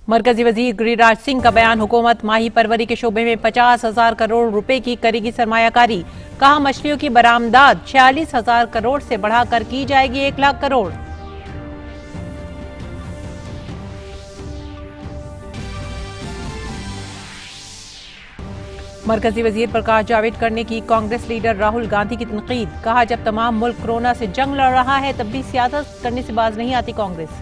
मरकजी वजीर गिरिराज सिंह का बयान, हुकूमत माही परवरी के शोबे में 50,000 करोड़ रुपए की करेगी सरमायाकारी। कहा, मछलियों की बरामदात 46,000 करोड़ से बढ़ाकर की जाएगी 1 लाख करोड़। मरकजी वजीर प्रकाश जावड़ेकर ने की कांग्रेस लीडर राहुल गांधी की तनकीद। कहा, जब तमाम मुल्क कोरोना से जंग लड़ रहा है तब भी सियासत करने से बाज नहीं आती कांग्रेस।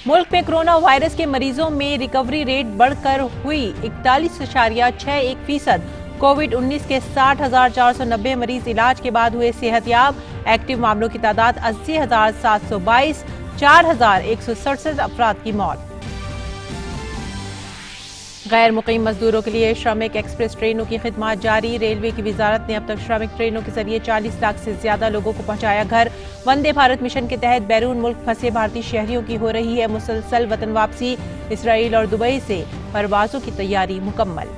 मुल्क में कोरोना वायरस के मरीजों में रिकवरी रेट बढ़कर हुई 41.61%। कोविड-19 के 60,490 मरीज इलाज के बाद हुए सेहतयाब। एक्टिव मामलों की तादाद 80,722, 4,167 अफराद की मौत। गैर मुकीम मजदूरों के लिए श्रमिक एक्सप्रेस ट्रेनों की खिदमत जारी। रेलवे की वजारत ने अब तक श्रमिक ट्रेनों के जरिए 40 लाख से ज्यादा लोगों को पहुंचाया घर। वंदे भारत मिशन के तहत बैरून मुल्क फंसे भारतीय शहरियों की हो रही है मुसलसल वतन वापसी। इसराइल और दुबई से परवाजों की तैयारी मुकम्मल।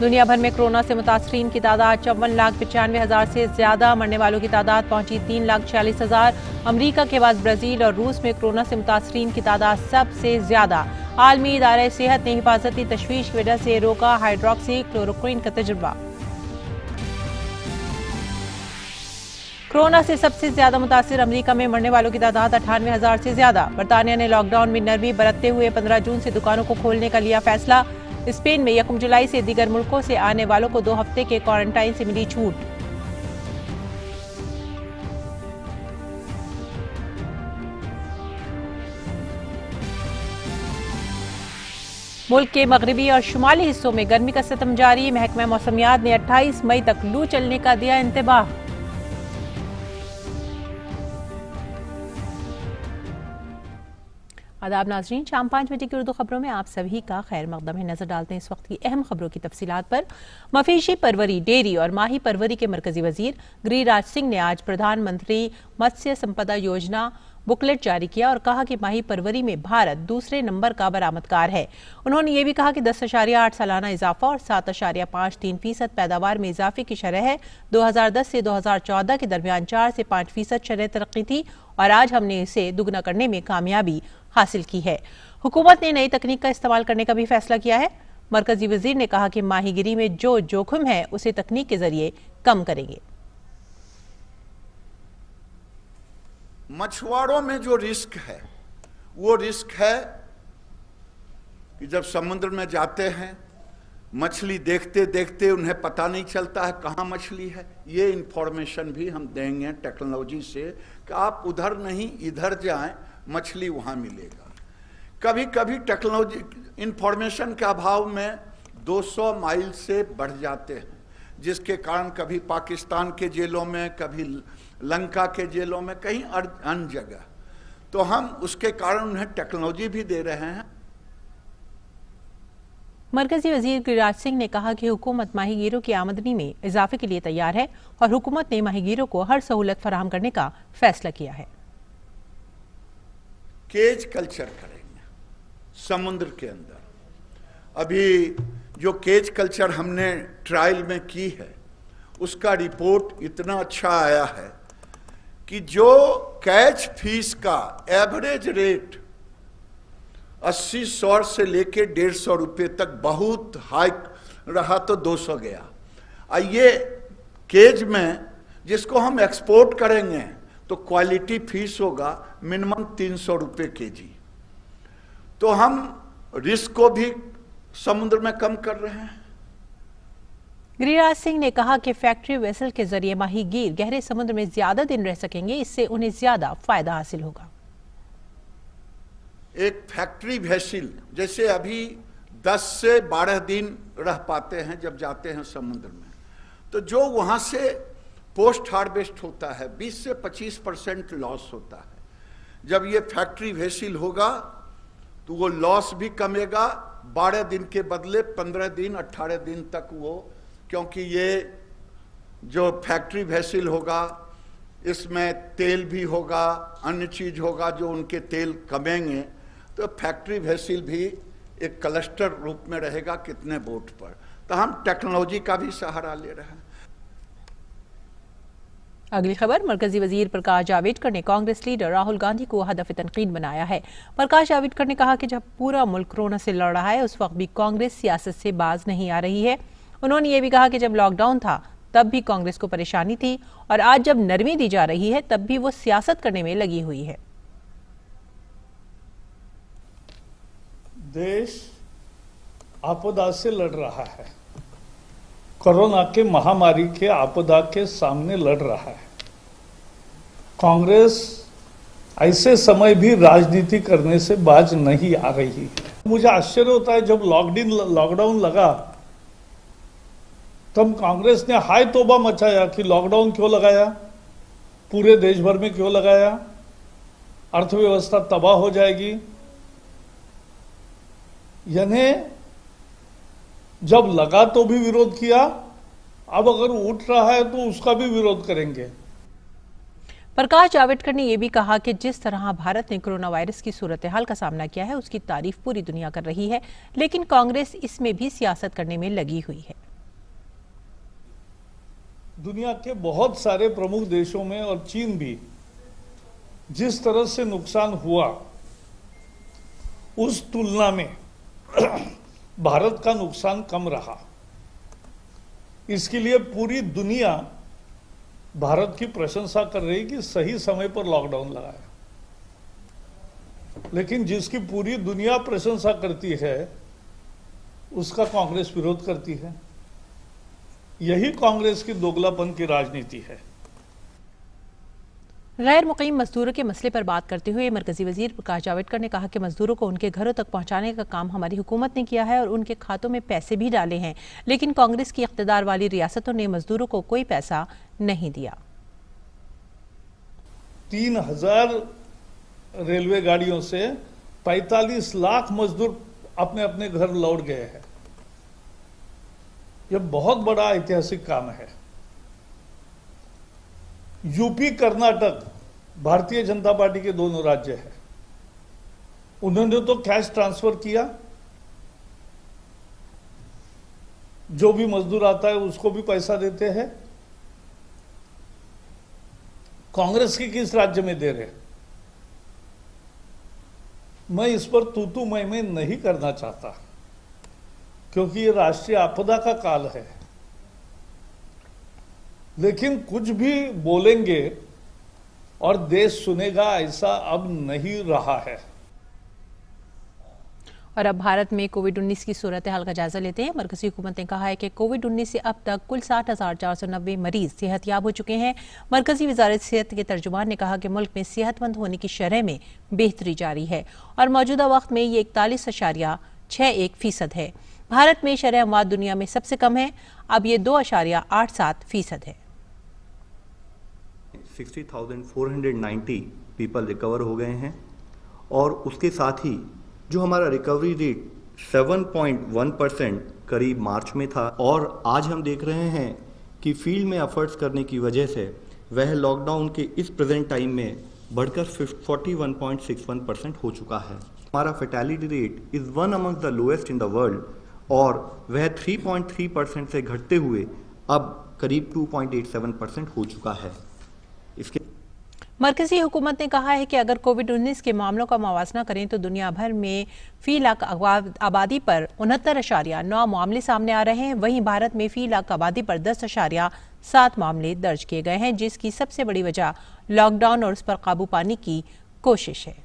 दुनिया भर में कोरोना से मुतासरीन की तादाद 54,95,000 से ज्यादा। मरने वालों की तादाद पहुंची 3,46,000। अमरीका के बाद ब्राजील और रूस में कोरोना से मुतासरीन की तादाद सबसे ज्यादा। आलमी इदारे सेहत ने हिफाजती तशवीश की वजह से रोका हाइड्रोक्सी क्लोरोक्विन का तजुर्बा। कोरोना से सबसे ज्यादा मुतासिर अमरीका में मरने वालों की तादाद 98,000 से ज्यादा। बरतानिया ने लॉकडाउन में नरमी बरतते हुए 15 जून से दुकानों को खोलने का लिया फैसला। स्पेन में 1 जुलाई से दीगर मुल्कों से आने वालों को 2 हफ्ते के क्वारंटाइन से मिली छूट। मुल्क के मगरबी और शुमाली हिस्सों में गर्मी का सितम जारी। महकमा मौसमियात ने 28 मई तक लू चलने का दिया इंतबाह। आदाब नाज़रीन, शाम 5 बजे की उर्दू खबरों में आप सभी का खैर मकदम है। नजर डालते हैं इस वक्त की अहम खबरों की तफसीलात पर। मवेशी परवरी, डेयरी और माही परवरी के मरकजी वजीर गिरिराज सिंह ने आज प्रधानमंत्री मत्स्य संपदा योजना बुकलेट जारी किया और कहा कि माही परवरी में भारत दूसरे नंबर का बरामदकार है। उन्होंने ये भी कहा कि 10.8 सालाना इजाफा और 7.53% पैदावार में इजाफे की शरह है। 2010 से 2014 के दरमियान 4 से 5% शरह तरक्की थी और आज हमने इसे दुगना करने में कामयाबी हासिल की है। हुकूमत ने नई तकनीक का इस्तेमाल करने का भी फैसला किया है। मरकजी वजीर ने कहा कि माहीगिरी में जो जोखिम है उसे तकनीक के जरिए कम करेंगे। मछुआरों में जो रिस्क है वो रिस्क है कि जब समुद्र में जाते हैं मछली देखते देखते उन्हें पता नहीं चलता है कहाँ मछली है। ये इंफॉर्मेशन भी हम देंगे टेक्नोलॉजी से कि आप उधर नहीं इधर जाएं, मछली वहाँ मिलेगा। कभी कभी टेक्नोलॉजी इंफॉर्मेशन के अभाव में 200 माइल से बढ़ जाते हैं, जिसके कारण कभी पाकिस्तान के जेलों में, कभी लंका के जेलों में, कहीं अन्य जगह। तो हम उसके कारण उन्हें टेक्नोलॉजी भी दे रहे हैं। मरकजी वजीर गिरिराज सिंह ने कहा कि हुकूमत माहीगीरों की आमदनी में इजाफे के लिए तैयार है और हुकूमत ने माहीगीरों को हर सहूलत फराहम करने का फैसला किया है। केज कल्चर करेंगे समुद्र के अंदर। अभी जो केज कल्चर हमने ट्रायल में की है उसका रिपोर्ट इतना अच्छा आया है कि जो कैच फीस का एवरेज रेट 80-100 से लेके 150 रुपये तक बहुत हाई रहा तो 200 गया। ये केज में जिसको हम एक्सपोर्ट करेंगे तो क्वालिटी फीस होगा मिनिमम 300 रुपये केजी। तो हम रिस्क को भी समुद्र में कम कर रहे हैं। गिरिराज सिंह ने कहा कि फैक्ट्री वेसल के जरिए माहीगीर गहरे समुद्र में ज्यादा दिन रह सकेंगे, इससे उन्हें ज्यादा फायदा हासिल होगा। एक फैक्ट्री वेसल जैसे अभी 10 से 12 दिन रह पाते हैं जब जाते हैं समुद्र में, तो जो वहां से पोस्ट हार्वेस्ट होता है 20 से 25% लॉस होता है। जब ये फैक्ट्री वेसल होगा तो वो लॉस भी कमेगा। 12 दिन के बदले 15 दिन 18 दिन तक वो, क्योंकि ये जो फैक्ट्री वेसल होगा इसमें तेल भी होगा, अन्य चीज होगा जो उनके तेल कमेंगे, तो फैक्ट्री वेसिल भी एक क्लस्टर रूप में रहेगा कितने बोट पर। तो हम टेक्नोलॉजी का भी सहारा ले रहे हैं। अगली खबर, मरकजी वजीर प्रकाश जावड़ेकर ने कांग्रेस लीडर राहुल गांधी को हदफ तनकीद बनाया है। प्रकाश जावड़ेकर ने कहा कि जब पूरा मुल्क कोरोना से लड़ रहा है उस वक्त भी कांग्रेस सियासत से बाज नहीं आ रही है। उन्होंने ये भी कहा कि जब लॉकडाउन था तब भी कांग्रेस को परेशानी थी और आज जब नरमी दी जा रही है तब भी वो सियासत करने में लगी हुई है। देश आपदा से लड़ रहा है, कोरोना के महामारी के आपदा के सामने लड़ रहा है। कांग्रेस ऐसे समय भी राजनीति करने से बाज नहीं आ रही है। मुझे आश्चर्य होता है, जब लॉकडाउन लगा तब कांग्रेस ने हाय तौबा मचाया कि लॉकडाउन क्यों लगाया, पूरे देश भर में क्यों लगाया, अर्थव्यवस्था तबाह हो जाएगी। यानी जब लगा तो भी विरोध किया, अब अगर उठ रहा है तो उसका भी विरोध करेंगे। प्रकाश जावड़ेकर ने यह भी कहा कि जिस तरह भारत ने कोरोना वायरस की सूरत हाल का सामना किया है उसकी तारीफ पूरी दुनिया कर रही है, लेकिन कांग्रेस इसमें भी सियासत करने में लगी हुई है। दुनिया के बहुत सारे प्रमुख देशों में और चीन भी जिस तरह से नुकसान हुआ उस तुलना में भारत का नुकसान कम रहा। इसके लिए पूरी दुनिया भारत की प्रशंसा कर रही कि सही समय पर लॉकडाउन लगाया, लेकिन जिसकी पूरी दुनिया प्रशंसा करती है उसका कांग्रेस विरोध करती है। यही कांग्रेस की दोगलापन की राजनीति है। गैर मुक़ीम मजदूरों के मसले पर बात करते हुए मरकजी वजीर प्रकाश जावड़ेकर ने कहा कि मजदूरों को उनके घरों तक पहुंचाने का काम हमारी हुकूमत ने किया है और उनके खातों में पैसे भी डाले हैं, लेकिन कांग्रेस की इख्तिदार वाली रियासतों ने मजदूरों को कोई पैसा नहीं दिया। 3000 रेलवे गाड़ियों से 45 लाख मजदूर अपने अपने घर लौट गए हैं। यह बहुत बड़ा ऐतिहासिक काम है। यूपी कर्नाटक भारतीय जनता पार्टी के दोनों राज्य हैं, उन्होंने तो कैश ट्रांसफर किया, जो भी मजदूर आता है उसको भी पैसा देते हैं। कांग्रेस की किस राज्य में दे रहे? मैं इस पर तू मैं नहीं करना चाहता, क्योंकि ये राष्ट्रीय आपदा का काल है। लेकिन कुछ भी बोलेंगे और देश सुनेगा, ऐसा अब नहीं रहा है। और अब भारत में कोविड-19 की सूरत हाल का जायजा लेते हैं। मरकजी हुकूमत ने कहा है कि कोविड-19 से अब तक कुल 60,490 मरीज सेहतयाब हो चुके हैं। मरकजी वजारत सेहत के तर्जुमान ने कहा कि मुल्क में सेहतमंद होने की शरह में बेहतरी जारी है और मौजूदा वक्त में ये 41.61% है। भारत में शरह अमवात दुनिया में सबसे कम है, अब ये 2.87% है। 60,490 पीपल रिकवर हो गए हैं और उसके साथ ही जो हमारा रिकवरी रेट 7.1% करीब मार्च में था, और आज हम देख रहे हैं कि फील्ड में एफर्ट्स करने की वजह से वह लॉकडाउन के इस प्रेजेंट टाइम में बढ़कर 41.61% हो चुका है। हमारा fatality rate is one among the lowest in the world और वह 3.3% से घटते हुए अब करीब 2.87% हो चुका है। इसके मरकजी हुकूमत ने कहा है कि अगर कोविड-19 के मामलों का मवाजना करें तो दुनिया भर में फी लाख आबादी पर 69.9 मामले सामने आ रहे हैं। वहीं भारत में फी लाख आबादी पर 10.7 मामले दर्ज किए गए हैं, जिसकी सबसे बड़ी वजह लॉकडाउन और उस पर काबू पाने की कोशिश है।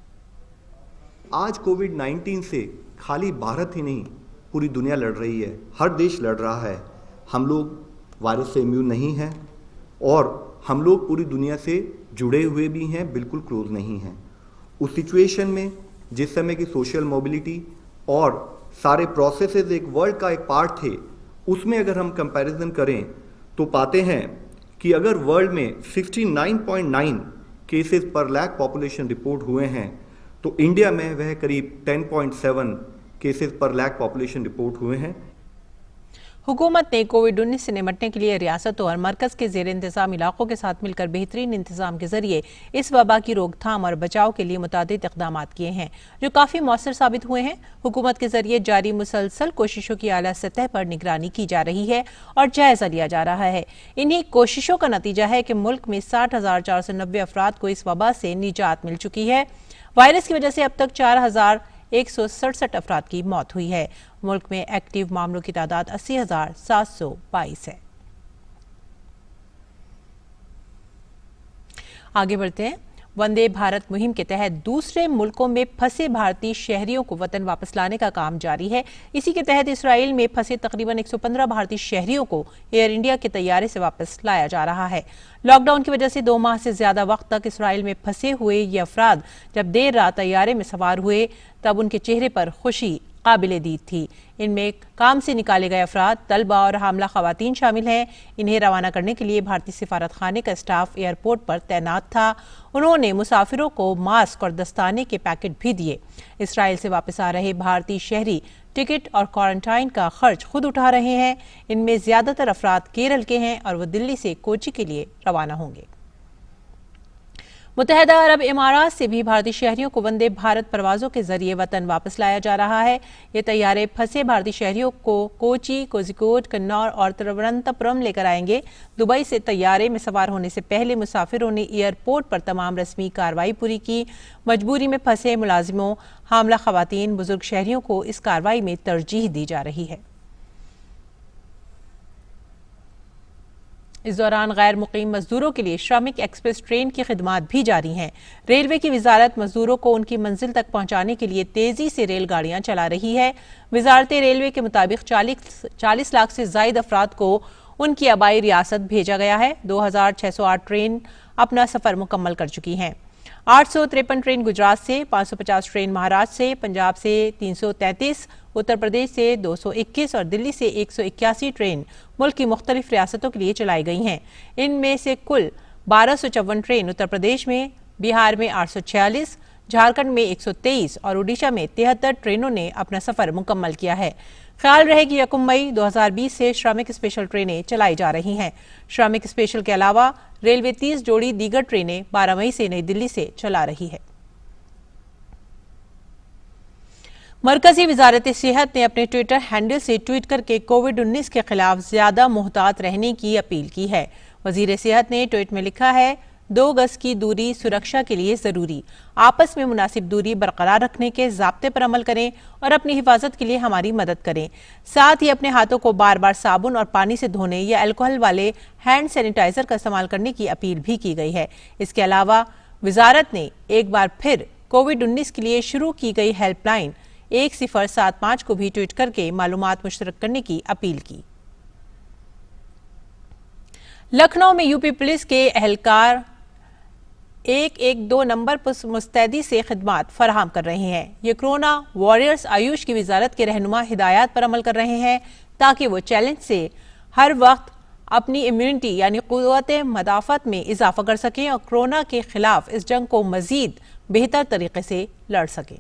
आज कोविड-19 से खाली भारत ही नहीं पूरी दुनिया लड़ रही है, हर देश लड़ रहा है। हम लोग वायरस से इम्यून नहीं हैं और हम लोग पूरी दुनिया से जुड़े हुए भी हैं, बिल्कुल क्लोज नहीं हैं। उस सिचुएशन में जिस समय की सोशल मोबिलिटी और सारे प्रोसेसेस एक वर्ल्ड का एक पार्ट थे, उसमें अगर हम कंपैरिजन करें तो पाते हैं कि अगर वर्ल्ड में 69.9 केसेस पर लाख पॉपुलेशन रिपोर्ट हुए हैं तो इंडिया में वह करीब 10.7 केसेस पर लाख पॉपुलेशन रिपोर्ट हुए हैं। हुकूमत ने कोविड-19 से निपटने के लिए रियासतों और मरकज के जेर इंतजाम इलाकों के साथ मिलकर बेहतरीन इंतजाम के जरिए इस वबा की रोकथाम और बचाव के लिए मुतादिद इक़दाम किए हैं, जो काफ़ी मौसर साबित हुए हैं। हुकूमत के जरिए जारी मुसलसल कोशिशों की आला सतह पर निगरानी की जा रही है और जायजा लिया जा रहा है। इन्हीं कोशिशों का नतीजा है कि मुल्क में 60,490 अफराद को इस वबा से निजात मिल चुकी है। वायरस की वजह से अब तक 4,167 अफराद की मौत हुई है। मुल्क में एक्टिव मामलों की तादाद 80,722 है। आगे बढ़ते हैं। वंदे भारत मुहिम के तहत दूसरे मुल्कों में फंसे भारतीय शहरियों को वतन वापस लाने का काम जारी है। इसी के तहत इसराइल में फंसे तकरीबन 115 भारतीय शहरियों को एयर इंडिया के तैयारे से वापस लाया जा रहा है। लॉकडाउन की वजह से 2 माह से ज्यादा वक्त तक इसराइल में फंसे हुए ये अफराद जब देर रात तैयारे में सवार हुए तब उनके चेहरे पर खुशी काबिले दीद थी। इनमें काम से निकाले गए अफराद, तलबा और हामला खवातीन शामिल हैं। इन्हें रवाना करने के लिए भारतीय सिफारत खाने का स्टाफ एयरपोर्ट पर तैनात था। उन्होंने मुसाफिरों को मास्क और दस्ताने के पैकेट भी दिए। इसराइल से वापस आ रहे भारतीय शहरी टिकट और क्वारंटाइन का खर्च खुद उठा रहे हैं। इनमें ज्यादातर अफराद केरल के हैं और वो दिल्ली से कोची के लिए रवाना होंगे। मुत्तहदा अरब इमारात से भी भारतीय शहरियों को वंदे भारत परवाजों के जरिए वतन वापस लाया जा रहा है। ये तैयारे फंसे भारतीय शहरियों को कोची, कोझिकोड, कन्नौर और तिरुवनंतपुरम लेकर आएंगे। दुबई से तैयारे में सवार होने से पहले मुसाफिरों ने एयरपोर्ट पर तमाम रस्मी कार्रवाई पूरी की। मजबूरी में फंसे मुलाजिमों, हामला खवातीन, बुजुर्ग शहरियों को इस कार्रवाई में तरजीह दी जा रही है। इस दौरान गैर मुकीम मजदूरों के लिए श्रमिक एक्सप्रेस ट्रेन की खिदमात भी जारी हैं। रेलवे की वजारत मजदूरों को उनकी मंजिल तक पहुंचाने के लिए तेजी से रेलगाड़ियां चला रही है। वजारत रेलवे के मुताबिक 40 लाख से ज्यादा अफराद को उनकी आबाई रियासत भेजा गया है। 2,608 ट्रेन अपना सफर मुकम्मल कर चुकी हैं। 853 ट्रेन गुजरात से, 550 ट्रेन महाराष्ट्र से, पंजाब से 333, उत्तर प्रदेश से 221 और दिल्ली से 181 ट्रेन मुल्क की मुख्तलिफ रियासतों के लिए चलाई गई हैं। इनमें से कुल 1254 ट्रेन उत्तर प्रदेश में, बिहार में 846, झारखंड में 123 और उड़ीसा में 73 ट्रेनों ने अपना सफर मुकम्मल किया है। ख्याल रहे कि 1 मई 2020 से श्रमिक स्पेशल ट्रेनें चलाई जा रही हैं। श्रमिक स्पेशल के अलावा रेलवे 30 जोड़ी दीगर ट्रेनें 12 मई से नई दिल्ली से चला रही है। मरकजी वजारत सेहत ने अपने ट्विटर हैंडल से ट्वीट करके कोविड-19 के खिलाफ ज्यादा मुहतात रहने की अपील की है। वजीर सेहत ने ट्वीट में लिखा है, 2 गज की दूरी सुरक्षा के लिए जरूरी, आपस में मुनासिब दूरी बरकरार रखने के ज़ाब्ते पर अमल करें और अपनी हिफाजत के लिए हमारी मदद करें। साथ ही अपने हाथों को बार बार साबुन और पानी से धोने या अल्कोहल वाले हैंड सैनिटाइजर का इस्तेमाल करने की अपील भी की गई है। इसके अलावा वजारत ने एक बार फिर कोविड-19 के लिए शुरू की गई हेल्पलाइन 1075 को भी ट्वीट करके मालूमात मुश्तरक करने की अपील की। लखनऊ में यूपी पुलिस के एहलकार 112 नंबर पर मुस्तैदी से खिदमात फराहम कर रहे हैं। ये कोरोना वॉरियर्स आयुष की वजारत के रहनुमा हिदायत पर अमल कर रहे हैं ताकि वो चैलेंज से हर वक्त अपनी इम्यूनिटी यानी कुव्वत मदाफत में इजाफा कर सकें और कोरोना के खिलाफ इस जंग को मजीद बेहतर तरीके से लड़ सकें।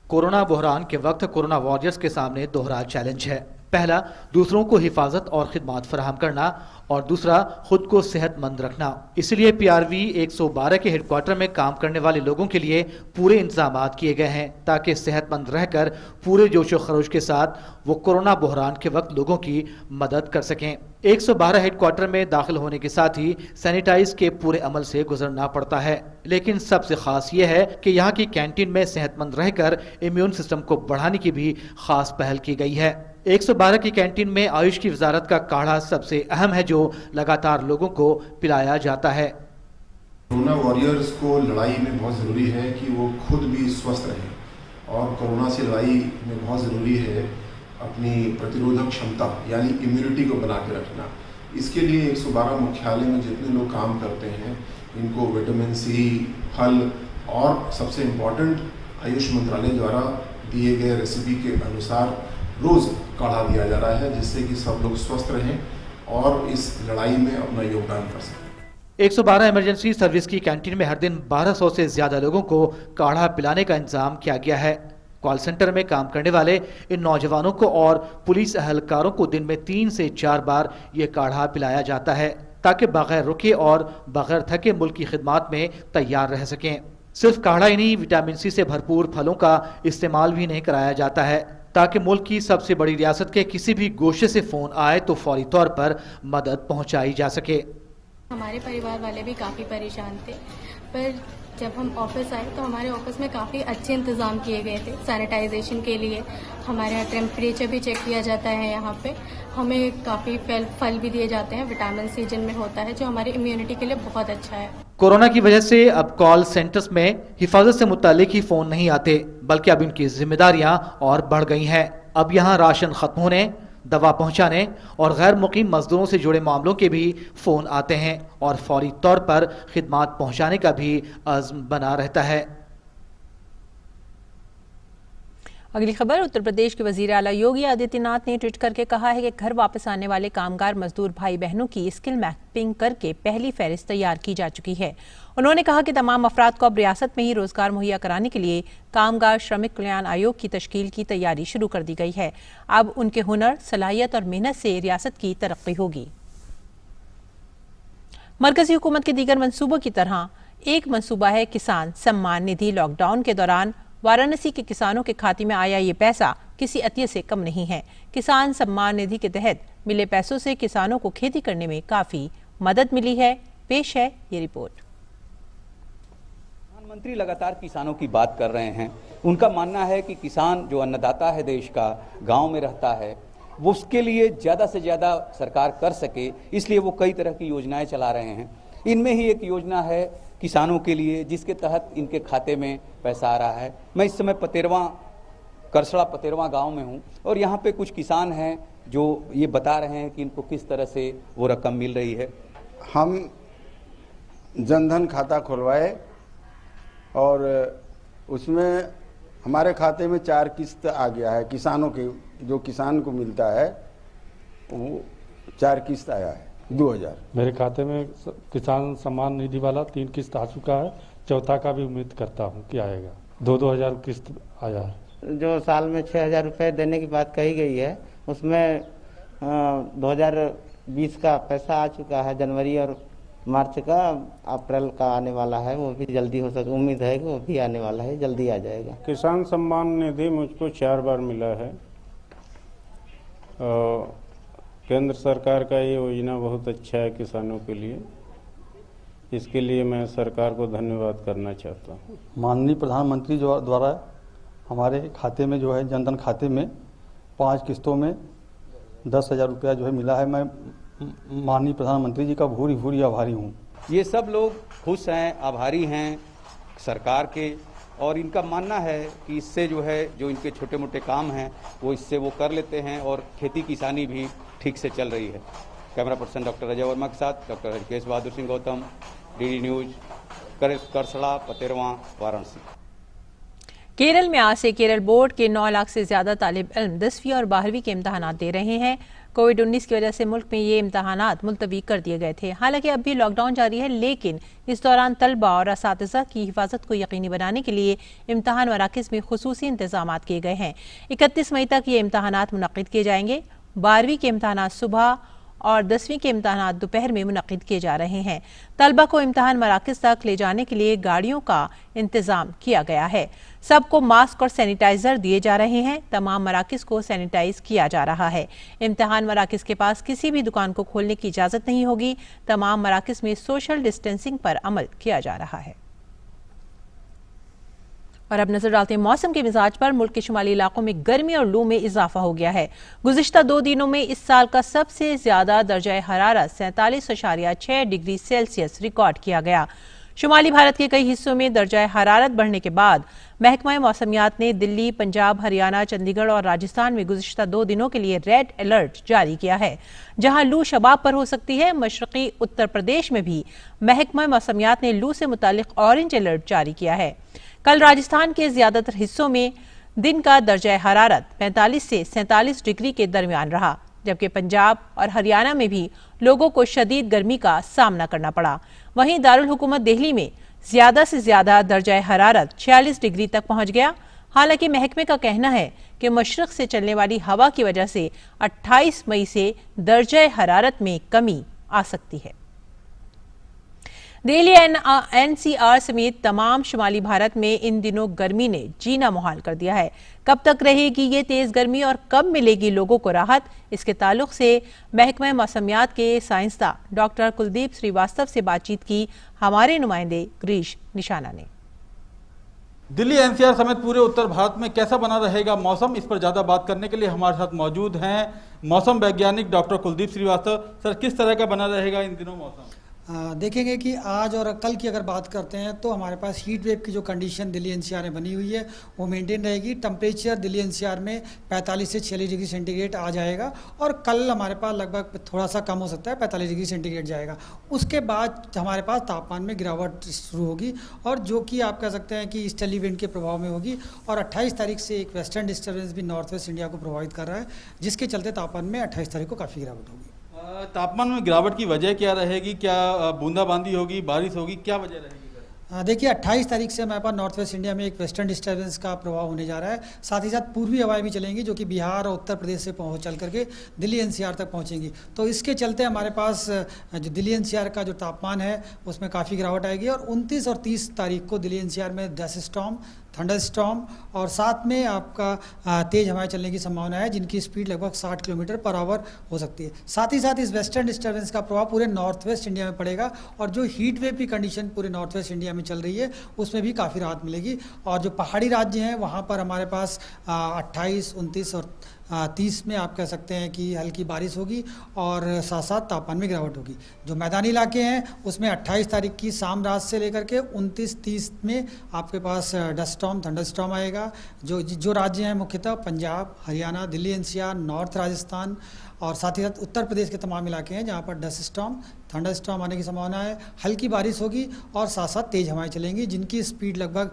कोरोना बहरान के वक्त कोरोना वॉरियर्स के सामने दोहरा चैलेंज है। पहला, दूसरों को हिफाजत और खिदमत फराहम करना और दूसरा, खुद को सेहतमंद रखना। इसलिए PRV 112 के हेडक्वार्टर में काम करने वाले लोगों के लिए पूरे इंतजाम किए गए हैं ताकि सेहतमंद रहकर पूरे जोशो खरोश के साथ वो कोरोना बहरान के वक्त लोगों की मदद कर सकें। 112 हेडक्वार्टर में दाखिल होने के साथ ही सैनिटाइज के पूरे अमल से गुजरना पड़ता है, लेकिन सबसे खास ये है कि यहाँ की कैंटीन में सेहतमंद रहकर इम्यून सिस्टम को बढ़ाने की भी खास पहल की गई है। 112 की कैंटीन में आयुष की वजारत का काढ़ा सबसे अहम है जो लगातार लोगों को पिलाया जाता है। कोरोना वॉरियर्स को लड़ाई में बहुत ज़रूरी है कि वो खुद भी स्वस्थ रहें और कोरोना से लड़ाई में बहुत ज़रूरी है अपनी प्रतिरोधक क्षमता यानी इम्यूनिटी को बना के रखना। इसके लिए 112 मुख्यालय में जितने लोग काम करते हैं इनको विटामिन C, फल और सबसे इम्पॉर्टेंट आयुष मंत्रालय द्वारा दिए गए रेसिपी के अनुसार रोज़ काढ़ा दिया जा रहा है जिससे कि सब लोग स्वस्थ रहें और इस लड़ाई में अपना योगदान कर सकें। 112 इमरजेंसी सर्विस की कैंटीन में हर दिन 1200 से ज्यादा लोगों को काढ़ा पिलाने का इंतजाम किया गया है। कॉल सेंटर में काम करने वाले इन नौजवानों को और पुलिस एहलकारों को दिन में 3 से 4 बार ये काढ़ा पिलाया जाता है ताकि बगैर रुके और बगैर थके मुल्क की खिदमत में तैयार रह सकें। सिर्फ काढ़ा ही नहीं, विटामिन सी से भरपूर फलों का इस्तेमाल भी नहीं कराया जाता है ताकि मुल्क की सबसे बड़ी रियासत के किसी भी गोशे से फोन आए तो फौरी तौर पर मदद पहुंचाई जा सके। हमारे परिवार वाले भी काफ़ी परेशान थे, पर जब हम ऑफिस आए तो हमारे ऑफिस में काफ़ी अच्छे इंतज़ाम किए गए थे सैनिटाइजेशन के लिए। हमारे यहाँ टेम्परेचर भी चेक किया जाता है। यहाँ पे हमें काफ़ी फल भी दिए जाते हैं, विटामिन सी जिनमें होता है, जो हमारी इम्यूनिटी के लिए बहुत अच्छा है। कोरोना की वजह से अब कॉल सेंटर्स में हिफाजत से मुतालिक ही फ़ोन नहीं आते, बल्कि अब इनकी जिम्मेदारियां और बढ़ गई हैं। अब यहाँ राशन खत्म होने, दवा पहुंचाने और गैर मुकीम मजदूरों से जुड़े मामलों के भी फ़ोन आते हैं और फौरी तौर पर खिदमत पहुंचाने का भी अज़्म बना रहता है। अगली खबर, उत्तर प्रदेश के वजीर आला योगी आदित्यनाथ ने ट्वीट करके कहा है कि घर वापस आने वाले कामगार मजदूर भाई बहनों की स्किल मैपिंग करके पहली फहरिस्त तैयार की जा चुकी है। उन्होंने कहा कि तमाम अफराद को अब रियासत में ही रोजगार मुहैया कराने के लिए कामगार श्रमिक कल्याण आयोग की तश्कील की तैयारी शुरू कर दी गई है। अब उनके हुनर, सलाहियत और मेहनत से रियासत की तरक्की होगी। मरकजी हुकूमत के दीगर मंसूबों की तरह एक मंसूबा है किसान सम्मान निधि। लॉकडाउन के दौरान वाराणसी के किसानों के खाते में आया ये पैसा किसी अतिय से कम नहीं है। किसान सम्मान निधि के तहत मिले पैसों से किसानों को खेती करने में काफी मदद मिली है। पेश है ये रिपोर्ट। प्रधानमंत्री लगातार किसानों की बात कर रहे हैं। उनका मानना है कि किसान जो अन्नदाता है देश का, गांव में रहता है, वो उसके लिए ज़्यादा से ज़्यादा सरकार कर सके, इसलिए वो कई तरह की योजनाएं चला रहे हैं। इनमें ही एक योजना है किसानों के लिए, जिसके तहत इनके खाते में पैसा आ रहा है। मैं इस समय करसड़ा पतेरवा गांव में हूं और यहाँ पे कुछ किसान हैं जो ये बता रहे हैं कि इनको किस तरह से वो रकम मिल रही है। हम जनधन खाता खुलवाए और उसमें हमारे खाते में 4 किस्त आ गया है। किसानों के जो किसान को मिलता है वो 4 किस्त आया है 2000। मेरे खाते में किसान सम्मान निधि वाला 3 किस्त आ चुका है, चौथा का भी उम्मीद करता हूँ कि आएगा। 2-2 हज़ार किस्त आया है। जो साल में 6,000 रुपये देने की बात कही गई है, उसमें 2020 का पैसा आ चुका है। जनवरी और मार्च का, अप्रैल का आने वाला है, वो भी जल्दी हो सके। उम्मीद है कि वो भी आने वाला है, जल्दी आ जाएगा। किसान सम्मान निधि मुझको 4 बार मिला है। केंद्र सरकार का ये योजना बहुत अच्छा है किसानों के लिए। इसके लिए मैं सरकार को धन्यवाद करना चाहता हूँ। माननीय प्रधानमंत्री द्वारा हमारे खाते में जो है जनधन खाते में 5 किस्तों में 10,000 रुपया जो है मिला है। मैं माननीय प्रधानमंत्री जी का भूरी भूरी आभारी हूँ। ये सब लोग खुश हैं, आभारी हैं सरकार के, और इनका मानना है कि इससे जो है जो इनके छोटे मोटे काम हैं वो इससे वो कर लेते हैं और खेती किसानी भी ठीक से चल रही है। Camera person doctor Ajay Verma के साथ doctor Harkesh Bahadur Singh Gautam, DD news, Karsada पतेरवा, Varanasi. Kerala में आज से केरल बोर्ड के 9 लाख से ज्यादा तालिब इल्म 10वीं और 12वीं के इम्तहानात दे रहे हैं। कोविड-19 की वजह से मुल्क में ये इम्तहानात मुलतवी कर दिए गए थे। हालांकि अब भी लॉकडाउन जारी है, लेकिन इस दौरान तलबा और असातिज़ा की हिफाजत को यकीनी बनाने के लिए इम्तहान मराकिज़ में खुसूसी इंतजाम किए गए हैं। 31 मई तक ये इम्तहानात मुनक़िद किए जाएंगे। 12वीं के इम्तहानात सुबह और 10वीं के इम्तहानात दोपहर में मुनक़िद किए जा रहे हैं। तलबा को इम्तहान मराकिज़ तक ले जाने के लिए गाड़ियों का इंतजाम किया गया है। सबको मास्क और सैनिटाइजर दिए जा रहे हैं। तमाम मराकिज़ को सैनिटाइज किया जा रहा है। इम्तहान मराकिज़ के पास किसी भी दुकान को खोलने की इजाज़त नहीं होगी। तमाम मराकिज़ में सोशल डिस्टेंसिंग पर अमल किया जा रहा है। और अब नजर डालते हैं मौसम के मिजाज पर। मुल्क के शुमाली इलाकों में गर्मी और लू में इजाफा हो गया है। गुज़िश्ता 2 दिनों में इस साल का सबसे ज्यादा दर्जा हरारत 47.6 डिग्री सेल्सियस रिकॉर्ड किया गया। शुमाली भारत के कई हिस्सों में दर्जा हरारत बढ़ने के बाद महकमा मौसमियात ने दिल्ली, पंजाब, हरियाणा, चंडीगढ़ और राजस्थान में गुज़िश्ता 2 दिनों के लिए रेड अलर्ट जारी किया है, जहां लू शबाब पर हो सकती है। मशरक़ी उत्तर प्रदेश में भी महकमा मौसमियात ने लू से मुतालिक ऑरेंज अलर्ट जारी किया है। कल राजस्थान के ज्यादातर हिस्सों में दिन का दर्जा हरारत 45 से 47 डिग्री के दरमियान रहा, जबकि पंजाब और हरियाणा में भी लोगों को शदीद गर्मी का सामना करना पड़ा। वहीं दारुल हुकूमत दिल्ली में ज्यादा से ज्यादा दर्जा हरारत 46 डिग्री तक पहुंच गया। हालांकि महकमे का कहना है कि मशरक से चलने वाली हवा की वजह से 28 मई से दर्जे हरारत में कमी आ सकती है। दिल्ली एनसीआर समेत तमाम शुमाली भारत में इन दिनों गर्मी ने जीना मुहाल कर दिया है। कब तक रहेगी ये तेज गर्मी और कब मिलेगी लोगों को राहत, इसके ताल्लुक से महकमा मौसमियात के साइंसदा डॉक्टर कुलदीप श्रीवास्तव से बातचीत की हमारे नुमाइंदे गिरीश निशाना ने। दिल्ली एनसीआर समेत पूरे उत्तर भारत में कैसा बना रहेगा मौसम, इस पर ज्यादा बात करने के लिए हमारे साथ मौजूद हैं मौसम वैज्ञानिक डॉक्टर कुलदीप श्रीवास्तव। सर, किस तरह का बना रहेगा इन दिनों मौसम? देखेंगे कि आज और कल की अगर बात करते हैं तो हमारे पास हीट वेव की जो कंडीशन दिल्ली एनसीआर में बनी हुई है वो मेंटेन रहेगी। टेम्परेचर दिल्ली एनसीआर में 45 से 46 डिग्री सेंटीग्रेड आ जाएगा और कल हमारे पास लगभग थोड़ा सा कम हो सकता है, 45 डिग्री सेंटीग्रेड जाएगा। उसके बाद हमारे पास तापमान में गिरावट शुरू होगी और जो कि आप कह सकते हैं कि ईस्टर्ली विंड के प्रभाव में होगी। और 28 तारीख से एक वेस्टर्न डिस्टर्बेंस भी नॉर्थ वेस्ट इंडिया को प्रभावित कर रहा है, जिसके चलते तापमान में 28 तारीख को काफ़ी गिरावट होगी। तापमान में गिरावट की वजह क्या रहेगी? क्या बूंदाबांदी होगी, बारिश होगी, क्या वजह रहेगी? देखिए 28 तारीख से हमारे पास नॉर्थ वेस्ट इंडिया में एक वेस्टर्न डिस्टर्बेंस का प्रभाव होने जा रहा है। साथ ही साथ पूर्वी हवाएं भी चलेंगी जो कि बिहार और उत्तर प्रदेश से चल करके दिल्ली एनसीआर तक पहुंचेंगी। तो इसके चलते हमारे पास जो दिल्ली एनसीआर का जो तापमान है उसमें काफ़ी गिरावट आएगी। और 29 और 30 तारीख को दिल्ली एनसीआर में डस्ट स्टॉर्म, थंडर स्टॉर्म और साथ में आपका तेज़ हवाएं चलने की संभावना है, जिनकी स्पीड लगभग 60 किलोमीटर पर आवर हो सकती है। साथ ही साथ इस वेस्टर्न डिस्टर्बेंस का प्रभाव पूरे नॉर्थ वेस्ट इंडिया में पड़ेगा और जो हीट वेव की कंडीशन पूरे नॉर्थ वेस्ट इंडिया में चल रही है उसमें भी काफ़ी राहत मिलेगी। और जो पहाड़ी राज्य हैं वहाँ पर हमारे पास 28, 29 और 30 में आप कह सकते हैं कि हल्की बारिश होगी और साथ साथ तापमान में गिरावट होगी। जो मैदानी इलाके हैं उसमें 28 तारीख की शाम रात से लेकर के 29-30 में आपके पास डस्ट स्टॉर्म, थंडर स्टॉर्म आएगा। जो राज्य हैं मुख्यतः पंजाब, हरियाणा, दिल्ली एनसीआर, नॉर्थ राजस्थान और साथ ही साथ उत्तर प्रदेश के तमाम इलाके हैं जहाँ पर डस्ट स्टॉर्म, थंडर स्टॉर्म आने की संभावना है। हल्की बारिश होगी और साथ साथ तेज़ हवाएं चलेंगी, जिनकी स्पीड लगभग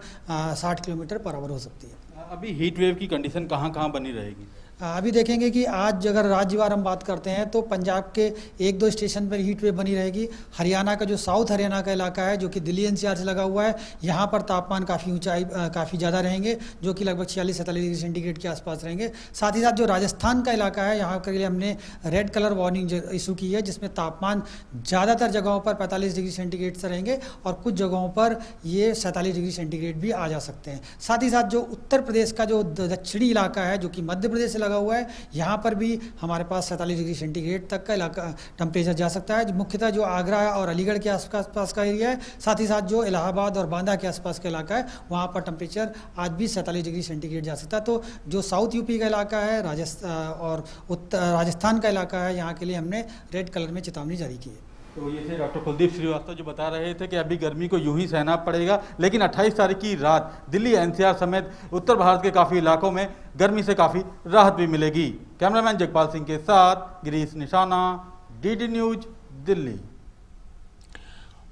60 किलोमीटर पर आवर हो सकती है। अभी हीट वेव की कंडीशन कहाँ बनी रहेगी? अभी देखेंगे कि आज अगर राज्यवार हम बात करते हैं तो पंजाब के 1-2 स्टेशन पर हीट वेव बनी रहेगी। हरियाणा का जो साउथ हरियाणा का इलाका है जो कि दिल्ली एनसीआर से लगा हुआ है, यहाँ पर तापमान काफ़ी ज़्यादा रहेंगे जो कि लगभग 46-47 डिग्री सेंटीग्रेड के आसपास रहेंगे। साथ ही साथ जो राजस्थान का इलाका है यहाँ के लिए हमने रेड कलर वार्निंग इशू की है, जिसमें तापमान ज़्यादातर जगहों पर 45 डिग्री सेंटीग्रेड से रहेंगे और कुछ जगहों पर ये 47 डिग्री सेंटीग्रेड भी आ जा सकते हैं। साथ ही साथ जो उत्तर प्रदेश का जो दक्षिणी इलाका है जो कि मध्य प्रदेश से लगा हुआ है, यहाँ पर भी हमारे पास 47 डिग्री सेंटीग्रेड तक का इलाका टेम्परेचर जा सकता है। मुख्यतः जो आगरा और अलीगढ़ के आसपास का एरिया है, साथ ही साथ जो इलाहाबाद और बांदा के आसपास का इलाका है, वहाँ पर टेम्परेचर आज भी 47 डिग्री सेंटीग्रेड जा सकता है। तो जो साउथ यूपी का इलाका है, और राजस्थान का इलाका है, यहाँ के लिए हमने रेड कलर में चेतावनी जारी की है। तो ये थे डॉक्टर कुलदीप श्रीवास्तव जो बता रहे थे कि अभी गर्मी को यूं ही सहना पड़ेगा, लेकिन 28 तारीख की रात दिल्ली एनसीआर समेत उत्तर भारत के काफ़ी इलाकों में गर्मी से काफ़ी राहत भी मिलेगी। कैमरामैन जगपाल सिंह के साथ गिरीश निशाना, डीडी न्यूज, दिल्ली।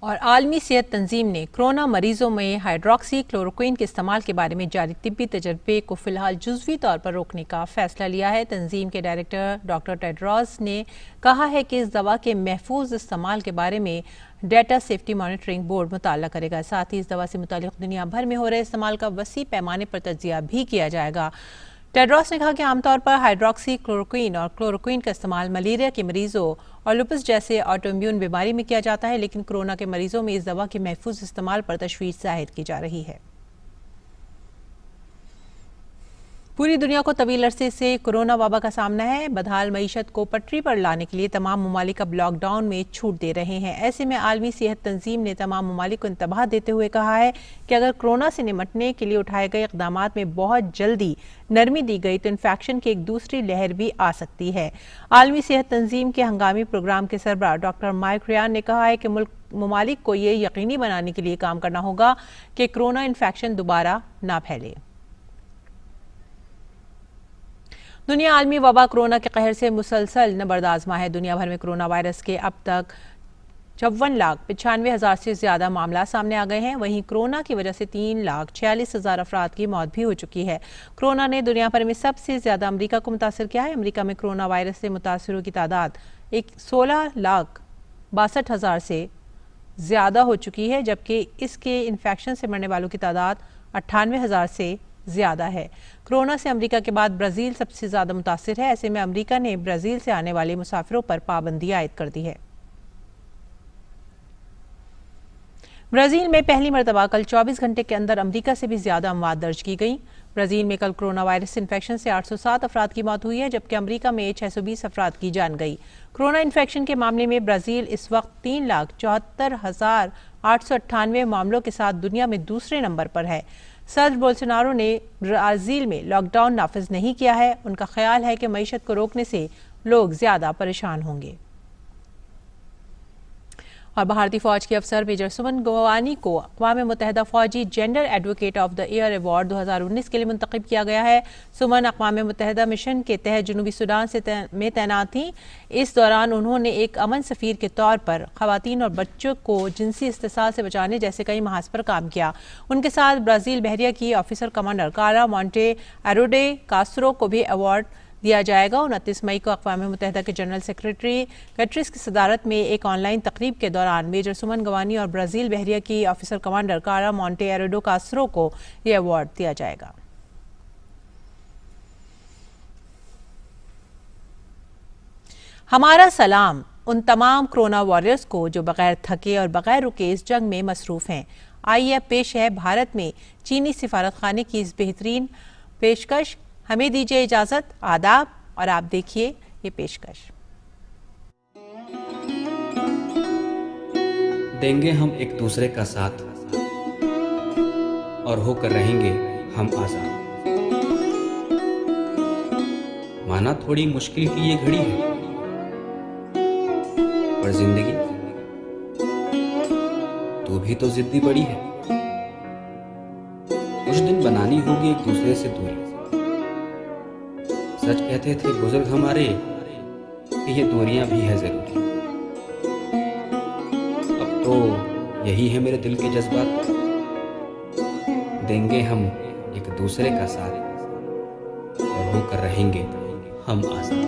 और आलमी सेहत तंजीम ने कोरोना मरीजों में हाइड्रोक्सी क्लोरोक्विन के इस्तेमाल के बारे में जारी तिब्बी तजर्बे को फिलहाल जुज़वी तौर पर रोकने का फैसला लिया है। तंजीम के डायरेक्टर डॉक्टर टेड्रोस ने कहा है कि इस दवा के महफूज इस्तेमाल के बारे में डेटा सेफ्टी मॉनिटरिंग बोर्ड मुताला करेगा। साथ ही इस दवा से मुताल्लिक़ दुनिया भर में हो रहे इस्तेमाल का वसी पैमाने पर तज्जिया भी किया जाएगा। टेड्रोस ने कहा कि आमतौर पर हाइड्रोक्सी क्लोरोक्विन और क्लोरोक्विन का इस्तेमाल मलेरिया के मरीजों और लुपस जैसे ऑटोइम्यून बीमारी में किया जाता है, लेकिन कोरोना के मरीजों में इस दवा के महफूज इस्तेमाल पर तशवीश जाहिर की जा रही है। पूरी दुनिया को तवील अरसे से कोरोना वबा का सामना है। बदहाल मईशत को पटरी पर लाने के लिए तमाम ममालिक अब लॉकडाउन में छूट दे रहे हैं। ऐसे में आलमी सेहत तंजीम ने तमाम ममालिक को इंतबाह देते हुए कहा है कि अगर कोरोना से निपटने के लिए उठाए गए इक़दामात में बहुत जल्दी नरमी दी गई तो इन्फेक्शन की एक दूसरी लहर भी आ सकती है। आलमी सेहत तंजीम के हंगामी प्रोग्राम के सरबराह डॉक्टर माइक रियान ने कहा है कि मुल्क ममालिक को ये यकीनी बनाने के लिए काम करना होगा कि कोरोना इन्फेक्शन दोबारा ना फैले। दुनिया आलमी वबा कोरोना के कहर से मुसलसल नबर्द आजमा है। दुनिया भर में कोरोना वायरस के अब तक 54,95,000 से ज़्यादा मामला सामने आ गए हैं। वहीं कोरोना की वजह से 3,46,000 अफराद की मौत भी हो चुकी है। कोरोना ने दुनिया भर में सबसे ज़्यादा अमरीका को मुतासर किया है। अमरीका में कोरोना वायरस से मुतासरों की तादाद 16,62,000 से ज़्यादा हो चुकी है, जबकि इसके इन्फेक्शन से मरने वालों की तादाद 98,000 से ज्यादा है। कोरोना से अमेरिका के बाद ब्राजील सबसे ज्यादा मुतासिर है। ऐसे में अमेरिका ने ब्राजील से आने वाले मुसाफिरों पर पाबंदी आयद कर दी है। ब्राजील में पहली मरतबा कल 24 घंटे के अंदर अमेरिका से भी ज्यादा अमवात दर्ज की गई। ब्राजील में कल कोरोना वायरस इन्फेक्शन से 807 अफराद की मौत हुई है, जबकि अमेरिका में 620 अफराद की जान गई। कोरोना इन्फेक्शन के मामले में ब्राजील इस वक्त 3,74,898 मामलों के साथ दुनिया में दूसरे नंबर पर है। सदर बोल्सोनारो ने ब्राजील में लॉकडाउन नाफिज नहीं किया है। उनका ख्याल है कि मईशत को रोकने से लोग ज्यादा परेशान होंगे। और भारतीय फौज के अफसर मेजर सुमन गवानी को अक़वाम मुत्तहिदा फौजी gender advocate of the year award 2019 के लिए मुंतखब किया गया है। सुमन अक़वाम मुत्तहिदा मिशन के तहत जनूबी सूडान में तैनात थीं। इस दौरान उन्होंने एक अमन सफ़ीर के तौर पर ख़वातीन और बच्चों को जिनसी इस्तिसाल से बचाने जैसे कई महाज पर काम किया। उनके साथ ब्राज़ील बहरिया की ऑफिसर कमांडर कारा मोंटे एरोडे कास्त्रो को भी अवार्ड दिया जाएगा। 29 मई को अक़वाम मुत्तहिदा के जनरल सेक्रेटरी गैट्रिस की सदारत में एक ऑनलाइन तकरीब के दौरान मेजर सुमन गवानी और ब्राज़ील बहरिया की ऑफिसर कमांडर कारा मोंटे एरोडो कास्त्रो को यह अवार्ड दिया जाएगा। हमारा सलाम उन तमाम कोरोना वॉरियर्स को जो बगैर थके और बगैर रुके इस जंग में मसरूफ हैं। आइए अब पेश है भारत में चीनी सिफारत खाने की इस बेहतरीन पेशकश। हमें दीजिए इजाजत, आदाब, और आप देखिए ये पेशकश। देंगे हम एक दूसरे का साथ और होकर रहेंगे हम आजाद। माना थोड़ी मुश्किल की ये घड़ी है, पर जिंदगी तू भी तो जिद्दी बड़ी है। कुछ दिन बनानी होगी एक दूसरे से दूरी। सच कहते थे बुजुर्ग हमारे कि ये दूरियां भी है जरूरी। अब तो यही है मेरे दिल के जज्बात। देंगे हम एक दूसरे का साथ और होकर रहेंगे हम आजाद।